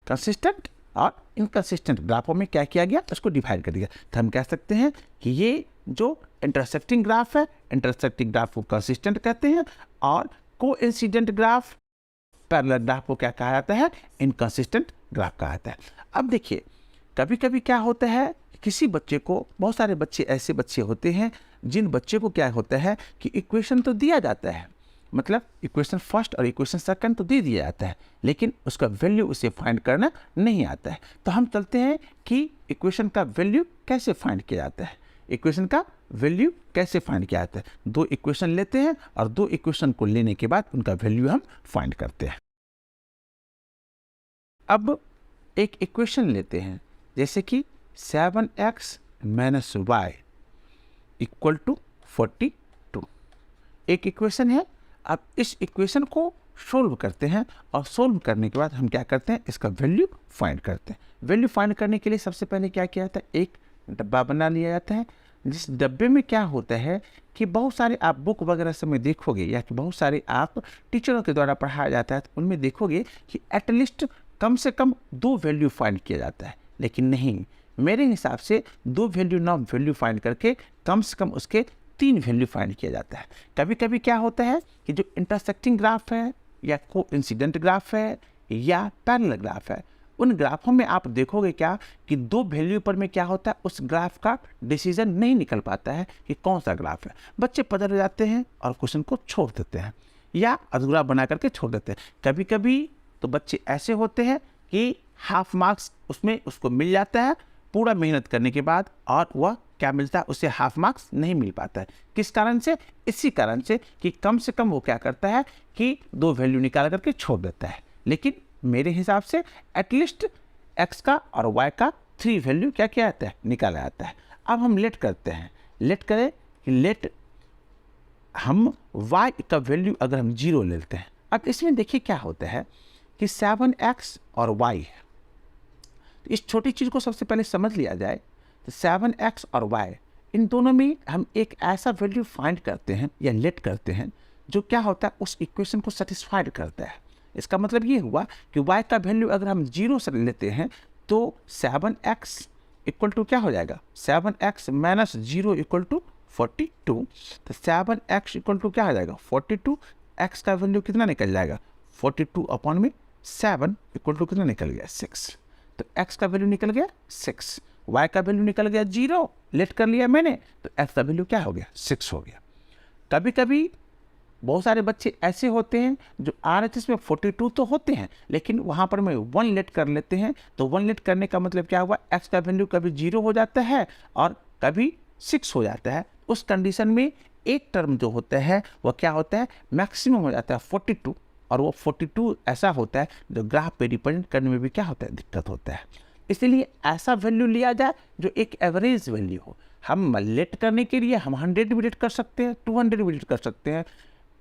Consistent और inconsistent ग्राफों में क्या किया गया, उसको डिवाइड कर दिया। तो हम कह सकते हैं कि ये जो इंटरसेक्टिंग ग्राफ है, इंटरसेक्टिंग ग्राफ को कंसिस्टेंट कहते हैं, और कोइंसिडेंट ग्राफ, पैरेलल ग्राफ को क्या कहा जाता है, इनकंसिस्टेंट ग्राफ कहा जाता है। अब देखिए, कभी कभी क्या होता है, किसी बच्चे को, बहुत सारे बच्चे ऐसे बच्चे होते हैं जिन बच्चे को क्या होता है कि इक्वेशन तो दिया जाता है, मतलब इक्वेशन फर्स्ट और इक्वेशन सेकंड तो दे दिया जाता है, लेकिन उसका वैल्यू उसे फाइंड करना नहीं आता है। तो हम चलते हैं कि इक्वेशन का वैल्यू कैसे फाइंड किया जाता है, इक्वेशन का वैल्यू कैसे फाइंड किया जाता है। दो इक्वेशन लेते हैं और दो इक्वेशन को लेने के बाद उनका वैल्यू हम फाइंड करते हैं। अब एक इक्वेशन लेते हैं, जैसे कि 7x - y = 42, एक इक्वेशन है। अब इस इक्वेशन को सोल्व करते हैं, और सोल्व करने के बाद हम क्या करते हैं, इसका वैल्यू फाइंड करते हैं। वैल्यू फाइंड करने के लिए सबसे पहले क्या किया जाता है, एक डब्बा बना लिया जाता है, जिस डब्बे में क्या होता है कि बहुत सारे आप बुक वगैरह सब में देखोगे, या कि बहुत सारे आप टीचरों के द्वारा पढ़ाया जाता है, तो उनमें देखोगे कि एटलीस्ट कम से कम 2 वैल्यू फाइंड किया जाता है। लेकिन नहीं, मेरे हिसाब से 2 वैल्यू ना वैल्यू फाइंड करके कम से कम उसके 3 वैल्यू फाइंड किया जाता है। कभी कभी क्या होता है कि जो इंटरसेक्टिंग ग्राफ है, या कोइंसिडेंट ग्राफ है, या पैरेलल ग्राफ है, उन ग्राफों में आप देखोगे क्या कि 2 वैल्यू पर में क्या होता है, उस ग्राफ का डिसीजन नहीं निकल पाता है कि कौन सा ग्राफ है। बच्चे पधर जाते हैं और क्वेश्चन को छोड़ देते हैं, या अधूरा बना करके छोड़ देते हैं। कभी कभी तो बच्चे ऐसे होते हैं कि हाफ मार्क्स उसमें उसको मिल जाता है पूरा मेहनत करने के बाद, और वह क्या मिलता है, उसे हाफ मार्क्स नहीं मिल पाता है। किस कारण से, इसी कारण से कि कम से कम वो क्या करता है कि 2 वैल्यू निकाल करके छोड़ देता है। लेकिन मेरे हिसाब से एटलीस्ट x का और y का 3 वैल्यू क्या किया जाता है, निकाला जाता है। अब हम लेट करते हैं, लेट करें कि लेट हम y का वैल्यू अगर हम 0 लेते हैं। अब इसमें देखिए क्या होता है कि 7x और y है, तो इस छोटी चीज़ को सबसे पहले समझ लिया जाए। तो 7x और y, इन दोनों में हम एक ऐसा वैल्यू फाइंड करते हैं या लेट करते हैं जो क्या होता है, उस इक्वेशन को सेटिस्फाइड करता है। इसका मतलब ये हुआ कि y का वैल्यू अगर हम 0 से लेते हैं तो 7x = क्या हो जाएगा, 7x - 0 = 42। तो 7x = क्या हो जाएगा, 42। x का वैल्यू कितना निकल जाएगा, 42/7 = कितना निकल गया, 6। तो x का वैल्यू निकल गया 6, y का वैल्यू निकल गया 0, लेट कर लिया मैंने, तो x का वैल्यू क्या हो गया, 6 हो गया। कभी कभी बहुत सारे बच्चे ऐसे होते हैं जो RHS में 42 तो होते हैं, लेकिन वहाँ पर में 1 लेट कर लेते हैं। तो 1 लेट करने का मतलब क्या हुआ, x का वैल्यू कभी 0 हो जाता है और कभी 6 हो जाता है। उस कंडीशन में एक टर्म जो होता है वह क्या होता है, मैक्सिमम हो जाता है 42, और वो 42 ऐसा होता है जो ग्राफ पे रिप्रेजेंट करने में भी क्या होता है, दिक्कत होता है। इसलिए ऐसा वैल्यू लिया जाए जो एक एवरेज वैल्यू हो। हम लेट करने के लिए हम 100 भी लेट कर सकते हैं, 200 भी लेट कर सकते हैं,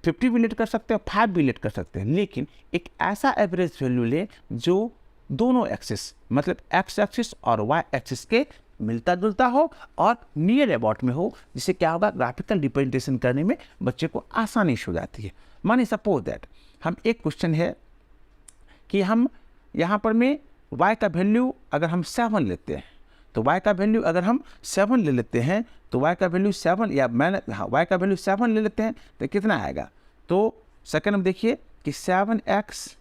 50 भी लेट कर सकते हैं, 5 भी लेट कर सकते हैं, लेकिन एक ऐसा एवरेज वैल्यू ले जो दोनों एक्सिस, मतलब x एक्सिस और y एक्सिस के मिलता जुलता हो और नियर अबाउट में हो, जिससे क्या होगा, ग्राफिकल रिप्रेजेंटेशन करने में बच्चे को आसानी हो जाती है। माने सपोज दैट हम एक क्वेश्चन है कि हम यहाँ पर में y का वैल्यू अगर हम 7 लेते हैं, तो y का वैल्यू अगर हम 7 ले लेते हैं, तो y का वैल्यू 7, या मैंने y का वैल्यू 7 ले लेते हैं तो कितना आएगा। तो सेकंड में देखिए कि 7x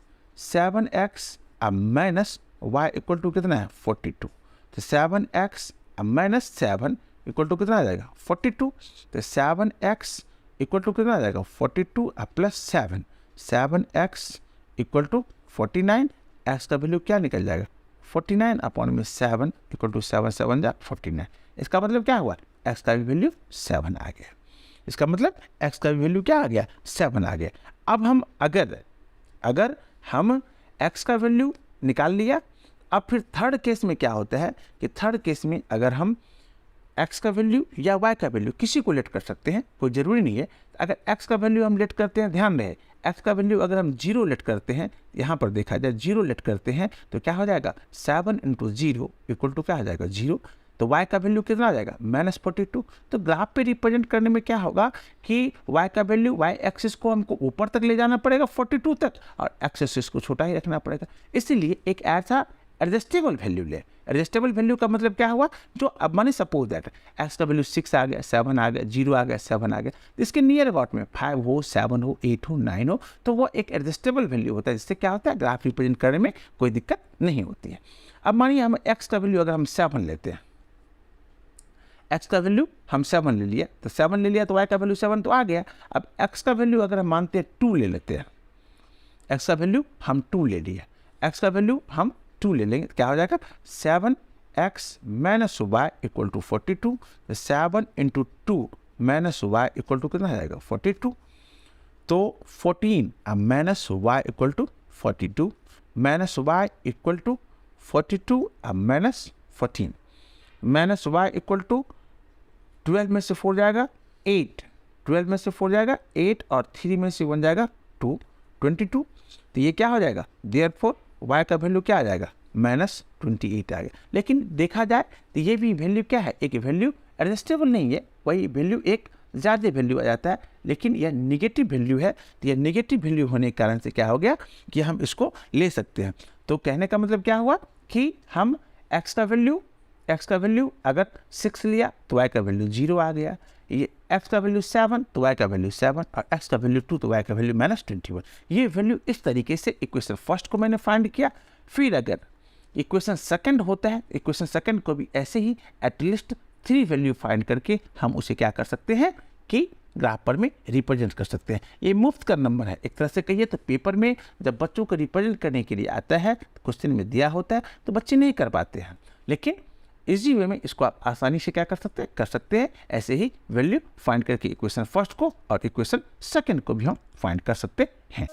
माइनस y = कितना है, 42। तो 7x - 7 = कितना आ जाएगा, 42। तो 7x = कितना आ जाएगा, 42 + 7, 7x = 49। x का वैल्यू क्या निकल जाएगा, 49/7 = 7 7 जा 49। इसका मतलब क्या हुआ, x का भी वैल्यू 7 आ गया। इसका मतलब x का भी वैल्यू क्या आ गया, 7 आ गया। अब हम अगर हम x का वैल्यू निकाल लिया, अब फिर थर्ड केस में क्या होता है कि थर्ड केस में अगर हम x का वैल्यू या y का वैल्यू किसी को लेट कर सकते हैं, कोई ज़रूरी नहीं है। अगर x का वैल्यू हम लेट करते हैं, ध्यान रहे x का वैल्यू अगर हम 0 लेट करते हैं, यहाँ पर देखा जाए 0 लेट करते हैं तो क्या हो जाएगा, 7 × 0 = क्या हो जाएगा, 0। तो y का वैल्यू कितना आ जाएगा -42। तो ग्राफ पे रिप्रेजेंट करने में क्या होगा कि y का वैल्यू y एक्सिस को हमको ऊपर तक ले जाना पड़ेगा 42 तक और x एक्सिस को छोटा ही रखना पड़ेगा। इसीलिए एक ऐसा एडजस्टेबल वैल्यू ले। एडजस्टेबल वैल्यू का मतलब क्या हुआ, जो अब माने सपोज दैट x का वैल्यू 6 आ गया, 7 आ गया, 0 आ गया, 7 आ गया, तो इसके नियर अबाउट में 5 हो, 7 हो, 8 हो, 9 हो, तो वो एक एडजस्टेबल वैल्यू होता है, जिससे क्या होता है ग्राफ रिप्रेजेंट करने में कोई दिक्कत नहीं होती है। अब मानिए हम x का वैल्यू अगर हम 7 लेते हैं, x का वैल्यू हम 7 ले लिया, तो 7 ले लिया तो y का वैल्यू 7 तो आ गया। अब x का वैल्यू अगर हम मानते हैं 2 ले लेते हैं, x का वैल्यू हम 2 ले लिया, x का वैल्यू हम 2 ले लेंगे, क्या हो जाएगा 7x minus y equal to 42। 7 into 2 minus y equal to कितना आ जाएगा 42। तो 14 minus y equal to 42 minus y equal to 42 minus 14 minus y equal to 12 में से 4 जाएगा 8, 12 में से 4 जाएगा 8 और 3 में से 1 जाएगा 2, 22। तो ये क्या हो जाएगा, देयरफॉर y का वैल्यू क्या आ जाएगा -28 आ गया। लेकिन देखा जाए तो ये भी वैल्यू क्या है, एक वैल्यू एडजस्टेबल नहीं है, वही वैल्यू एक ज़्यादा वैल्यू आ जाता है, लेकिन यह निगेटिव वैल्यू है। तो यह निगेटिव वैल्यू होने के कारण से क्या हो गया कि हम इसको ले सकते हैं। तो कहने का मतलब क्या हुआ कि हम x का वैल्यू अगर 6 लिया तो y का वैल्यू 0 आ गया, ये x का वैल्यू 7 तो y का वैल्यू 7 और x का वैल्यू 2 तो y का वैल्यू -21। ये वैल्यू इस तरीके से इक्वेशन फर्स्ट को मैंने फाइंड किया। फिर अगर इक्वेशन सेकंड होता है, इक्वेशन सेकंड को भी ऐसे ही एटलीस्ट 3 वैल्यू फाइंड करके हम उसे क्या कर सकते हैं कि ग्राफ पर में रिप्रेजेंट कर सकते हैं। ये मुफ्त का नंबर है, एक तरह से कहिए तो पेपर में जब बच्चों को रिप्रेजेंट करने के लिए आता है, क्वेश्चन में दिया होता है तो बच्चे नहीं कर पाते हैं, लेकिन इजी वे में इसको आप आसानी से क्या कर सकते हैं ऐसे ही वैल्यू फाइंड करके इक्वेशन फर्स्ट को और इक्वेशन सेकंड को भी हम फाइंड कर सकते हैं।